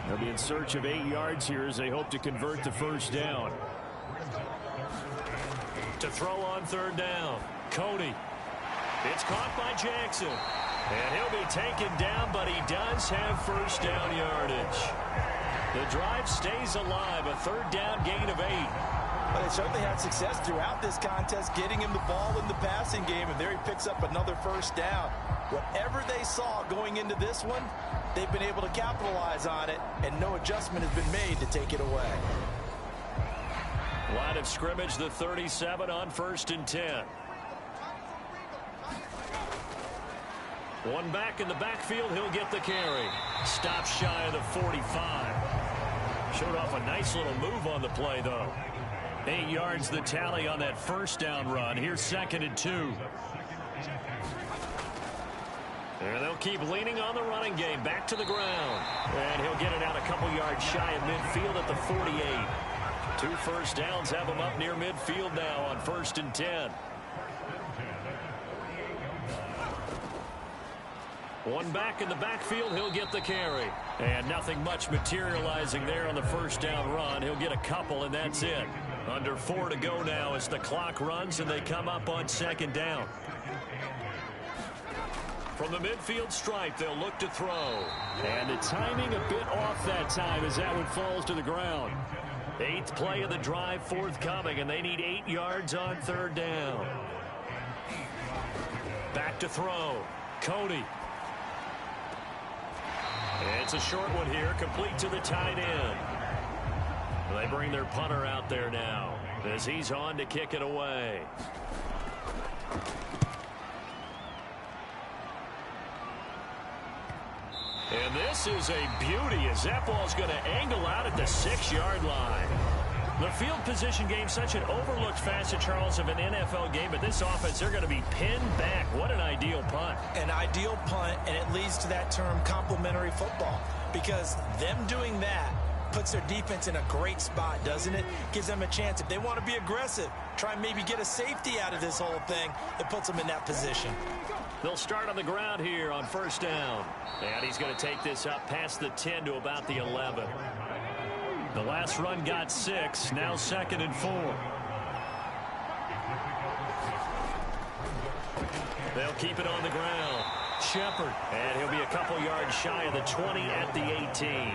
They'll be in search of 8 yards here as they hope to convert the first down. To throw on third down, Cody. It's caught by Jackson. And he'll be taken down, but he does have first down yardage. The drive stays alive, a third down gain of 8. But they certainly had success throughout this contest, getting him the ball in the passing game, and there he picks up another first down. Whatever they saw going into this one, they've been able to capitalize on it, and no adjustment has been made to take it away. Line of scrimmage, the 37 on 1st and 10. One back in the backfield, he'll get the carry. Stops shy of the 45. Showed off a nice little move on the play, though. 8 yards the tally on that first down run. Here's 2nd and 2. And they'll keep leaning on the running game. Back to the ground. And he'll get it out a couple yards shy of midfield at the 48. 2 first downs have him up near midfield now on 1st and 10. One back in the backfield, he'll get the carry. And nothing much materializing there on the first down run. He'll get a couple, and that's it. Under 4 to go now as the clock runs and they come up on 2nd down. From the midfield stripe, they'll look to throw. And the timing a bit off that time as that one falls to the ground. 8th play of the drive forthcoming, and they need 8 yards on 3rd down. Back to throw. Cody. It's a short one here, complete to the tight end. They bring their punter out there now as he's on to kick it away. And this is a beauty as that ball's going to angle out at the 6-yard line. The field position game, such an overlooked facet, Charles, of an NFL game, but this offense, they're going to be pinned back. What an ideal punt. An ideal punt, and it leads to that term complementary football, because them doing that puts their defense in a great spot, doesn't it? Gives them a chance. If they want to be aggressive, try and maybe get a safety out of this whole thing, it puts them in that position. They'll start on the ground here on first down. And he's going to take this up past the 10 to about the 11. The last run got 6. Now 2nd and 4. They'll keep it on the ground. Shepard. And he'll be a couple yards shy of the 20 at the 18.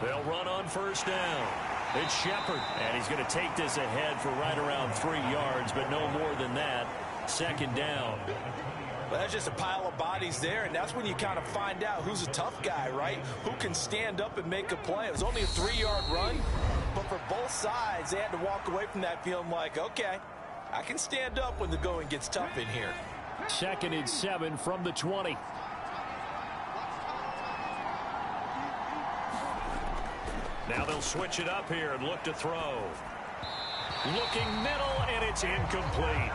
They'll run on first down. It's Shepard. And he's going to take this ahead for right around 3 yards, but no more than that. 2nd down. Well, that's just a pile of bodies there, and that's when you kind of find out who's a tough guy, right? Who can stand up and make a play. It was only a 3-yard run, but for both sides, they had to walk away from that feeling like, okay, I can stand up when the going gets tough in here. 2nd and 7 from the 20. Now they'll switch it up here and look to throw. Looking middle, and it's incomplete.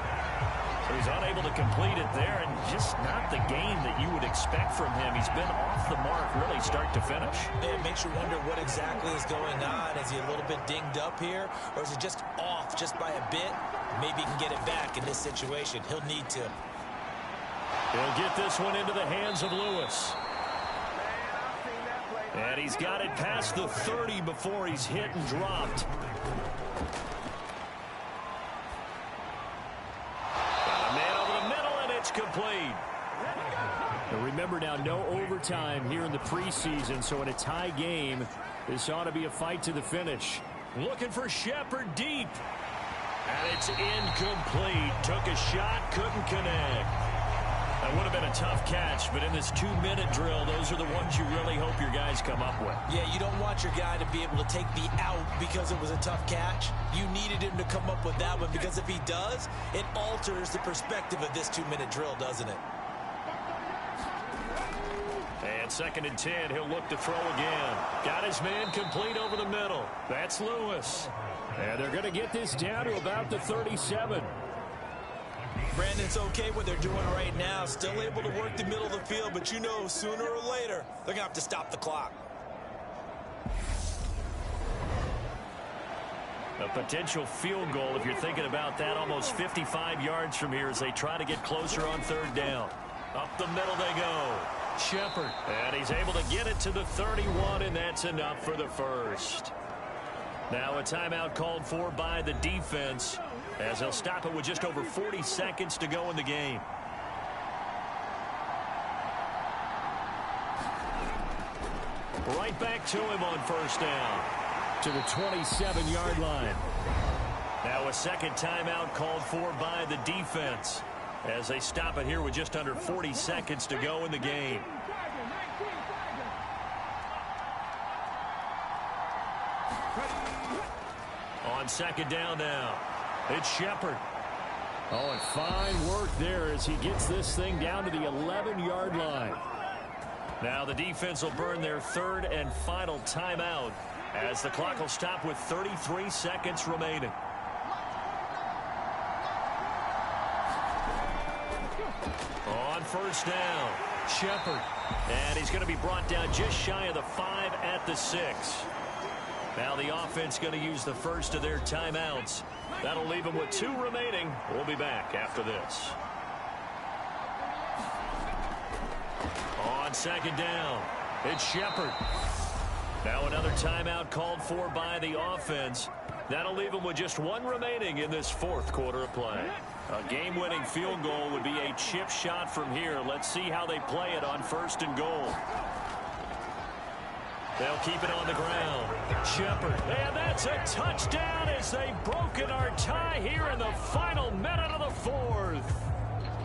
So he's unable to complete it there, and just not the game that you would expect from him. He's been off the mark really start to finish. Yeah, it makes you wonder what exactly is going on. Is he a little bit dinged up here, or is he just off just by a bit? Maybe he can get it back in this situation. He'll need to. He'll get this one into the hands of Lewis. And he's got it past the 30 before he's hit and dropped. Complete. Now remember now, no overtime here in the preseason, so in a tie game, this ought to be a fight to the finish. Looking for Shepard deep. And it's incomplete. Took a shot, couldn't connect. That would have been a tough catch, but in this 2-minute drill, those are the ones you really hope your guys come up with. Yeah, you don't want your guy to be able to take the out because it was a tough catch. You needed him to come up with that one, because if he does, it alters the perspective of this 2-minute drill, doesn't it? And 2nd and 10, he'll look to throw again. Got his man complete over the middle. That's Lewis. And they're going to get this down to about the 37. Brandon, it's okay what they're doing right now. Still able to work the middle of the field, but you know sooner or later they're going to have to stop the clock. A potential field goal, if you're thinking about that, almost 55 yards from here as they try to get closer on 3rd down. Up the middle they go. Shepard. And he's able to get it to the 31, and that's enough for the first. Now a timeout called for by the defense, as they'll stop it with just over 40 seconds to go in the game. Right back to him on first down. To the 27-yard line. Now a second timeout called for by the defense, as they stop it here with just under 40 seconds to go in the game. On 2nd down now, it's Shepard. Oh, and fine work there as he gets this thing down to the 11-yard line. Now the defense will burn their 3rd and final timeout, as the clock will stop with 33 seconds remaining. On first down, Shepard. And he's going to be brought down just shy of the 5 at the 6. Now the offense going to use the first of their timeouts. That'll leave them with 2 remaining. We'll be back after this. On 2nd down, it's Shepard. Now another timeout called for by the offense. That'll leave them with just 1 remaining in this 4th quarter of play. A game-winning field goal would be a chip shot from here. Let's see how they play it on 1st and goal. They'll keep it on the ground. Shepard. And that's a touchdown as they've broken our tie here in the final minute of the 4th.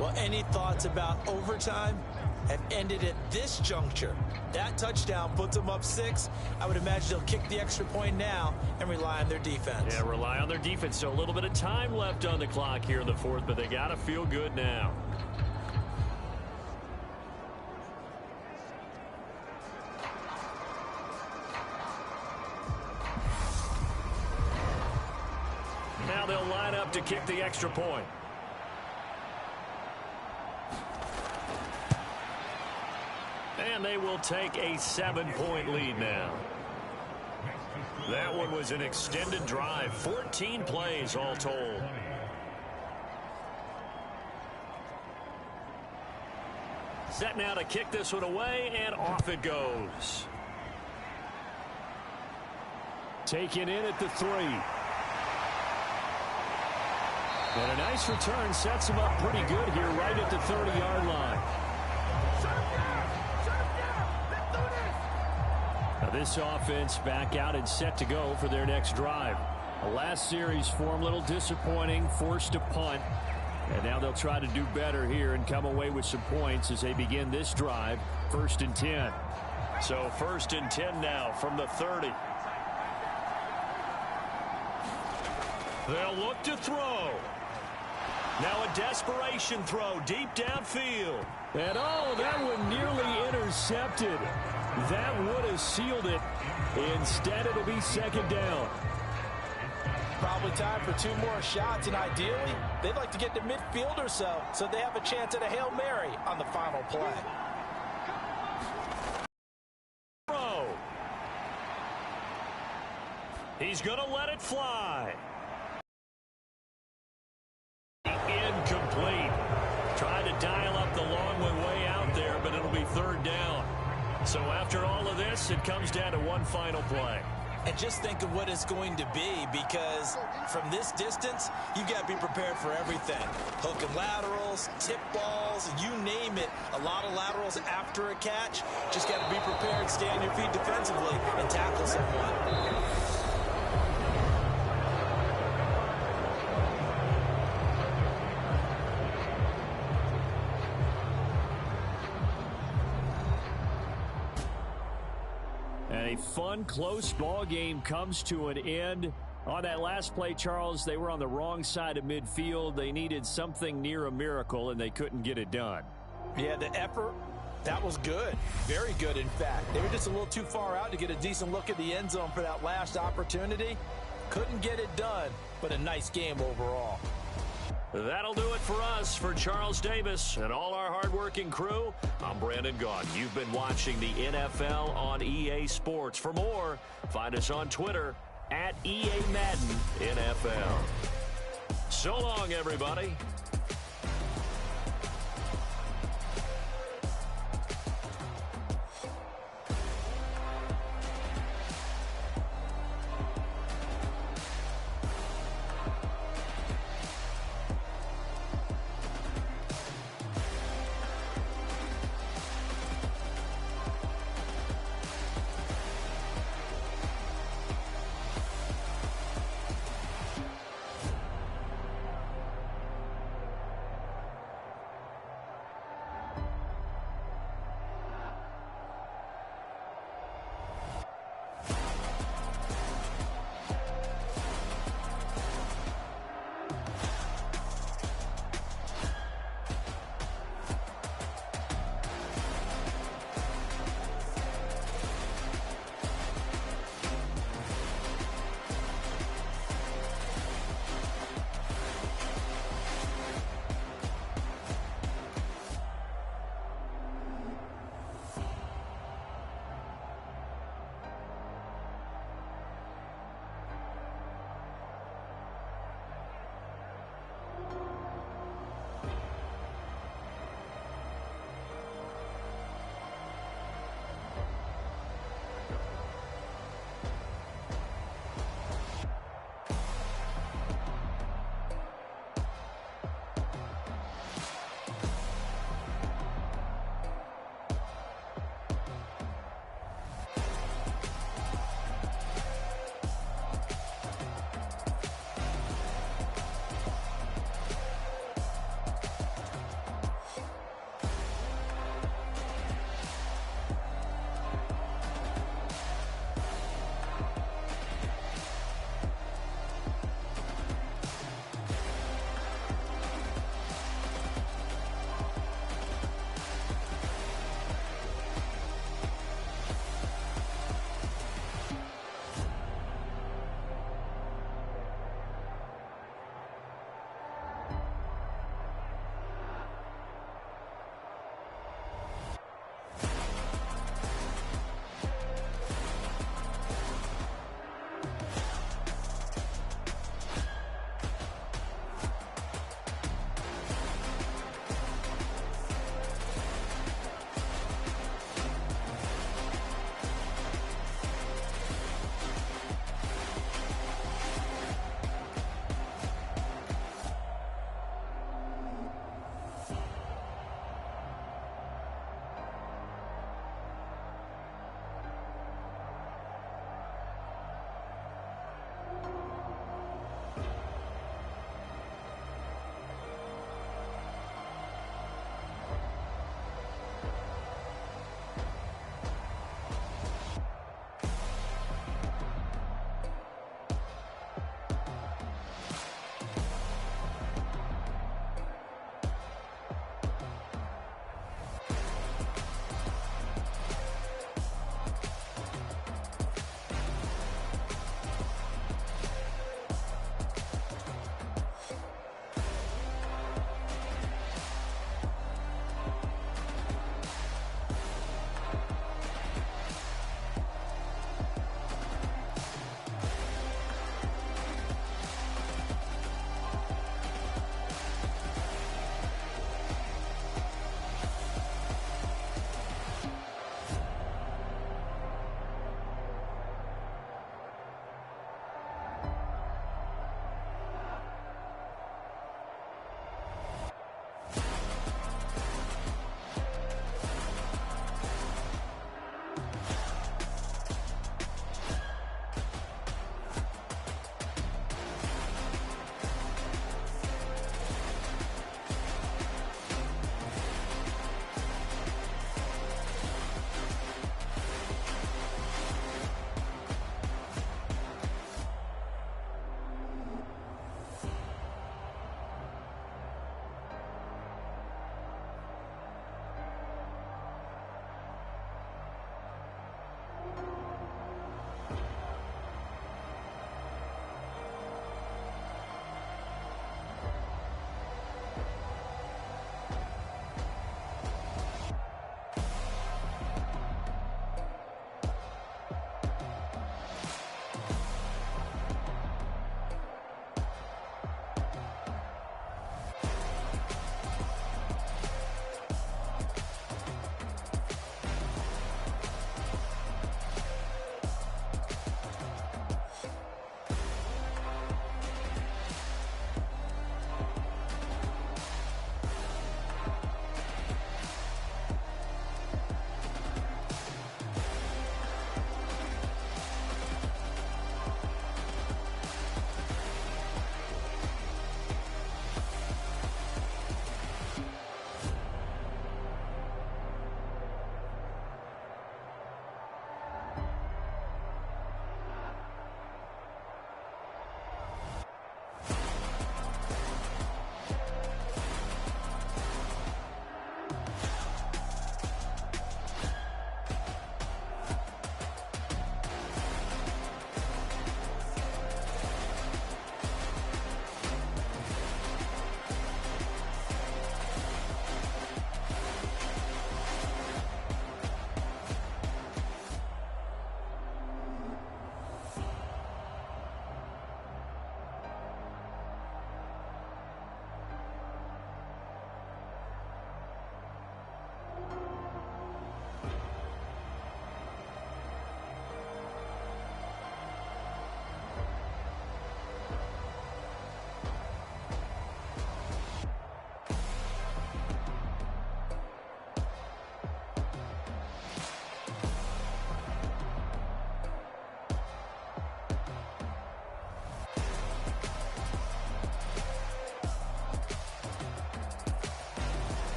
Well, any thoughts about overtime have ended at this juncture? That touchdown puts them up 6. I would imagine they'll kick the extra point now and rely on their defense. Yeah, rely on their defense. So a little bit of time left on the clock here in the 4th, but they got to feel good now. Now they'll line up to kick the extra point. And they will take a 7-point lead now. That one was an extended drive. 14 plays all told. Set now to kick this one away, and off it goes. Taken in at the 3. And a nice return sets him up pretty good here right at the 30-yard line. Now this offense back out and set to go for their next drive. The last series for them, a little disappointing, forced to punt. And now they'll try to do better here and come away with some points as they begin this drive. 1st and 10. So 1st and 10 now from the 30. They'll look to throw. Now a desperation throw deep downfield. And oh, that one nearly intercepted. That would have sealed it. Instead, it'll be 2nd down. Probably time for 2 more shots, and ideally, they'd like to get to midfield or so they have a chance at a Hail Mary on the final play. Throw. He's going to let it fly. Incomplete. Trying to dial up the long one way out there, but it'll be 3rd down. So after all of this, it comes down to one final play. And just think of what it's going to be, because from this distance, you've got to be prepared for everything. Hook and laterals, tip balls, you name it. A lot of laterals after a catch. Just got to be prepared, stay on your feet defensively, and tackle someone. A fun, close ball game comes to an end. On that last play, Charles, they were on the wrong side of midfield. They needed something near a miracle, and they couldn't get it done. Yeah, the effort, that was good. Very good, in fact. They were just a little too far out to get a decent look at the end zone for that last opportunity. Couldn't get it done, but a nice game overall. That'll do it for us. For Charles Davis and all our hardworking crew, I'm Brandon Gaughan. You've been watching the NFL on EA Sports. For more, find us on Twitter @EA Madden NFL. So long, everybody.